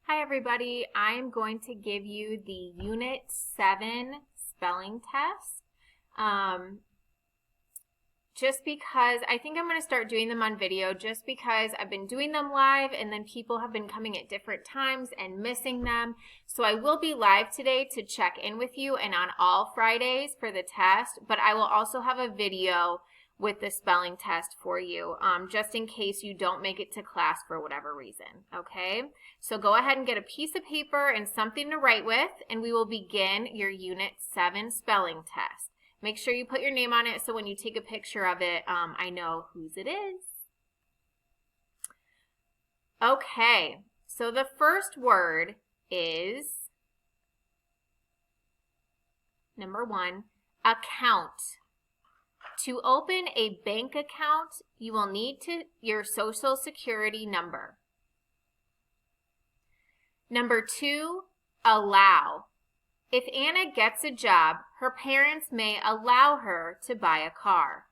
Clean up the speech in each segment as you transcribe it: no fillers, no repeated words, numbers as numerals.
Hi everybody, I'm going to give you the Unit 7 spelling test. Just because I think I'm going to start doing them on video just because I've been doing them live and then people have been coming at different times and missing them. So I will be live today to check in with you and on all Fridays for the test, but I will also have a video with the spelling test for you, just in case you don't make it to class for whatever reason, okay? So go ahead and get a piece of paper and something to write with, and we will begin your Unit 7 spelling test. Make sure you put your name on it so when you take a picture of it, I know whose it is. Okay, so the first word is number 1, account. To open a bank account, you will need your social security number. Number 2, allow. If Anna gets a job, her parents may allow her to buy a car.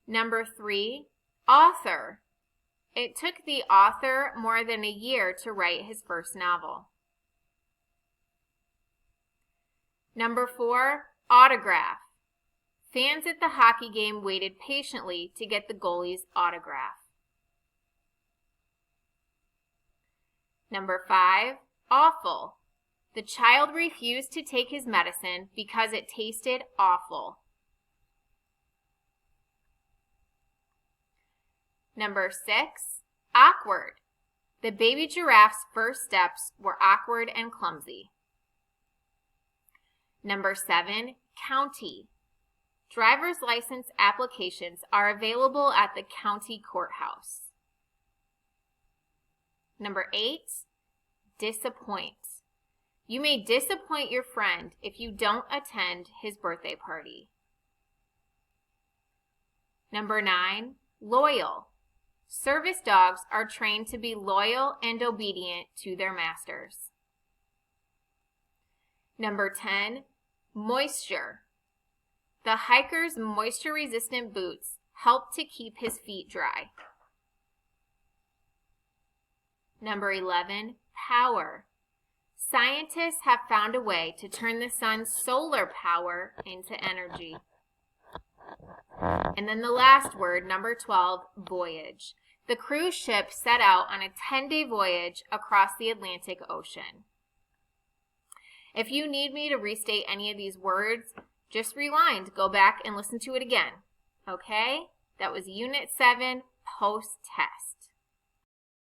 Number 3, author. It took the author more than a year to write his first novel. Number 4, autograph. Fans at the hockey game waited patiently to get the goalie's autograph. Number 5, awful. The child refused to take his medicine because it tasted awful. Number 6, awkward. The baby giraffe's first steps were awkward and clumsy. Number 7, county. Driver's license applications are available at the county courthouse. Number 8, disappoint. You may disappoint your friend if you don't attend his birthday party. Number 9, loyal. Service dogs are trained to be loyal and obedient to their masters. Number 10, moisture. The hiker's moisture-resistant boots help to keep his feet dry. Number 11, power. Scientists have found a way to turn the sun's solar power into energy. And then the last word, number 12, voyage. The cruise ship set out on a 10-day voyage across the Atlantic Ocean. If you need me to restate any of these words, just rewind, go back and listen to it again. Okay? That was Unit 7 post-test.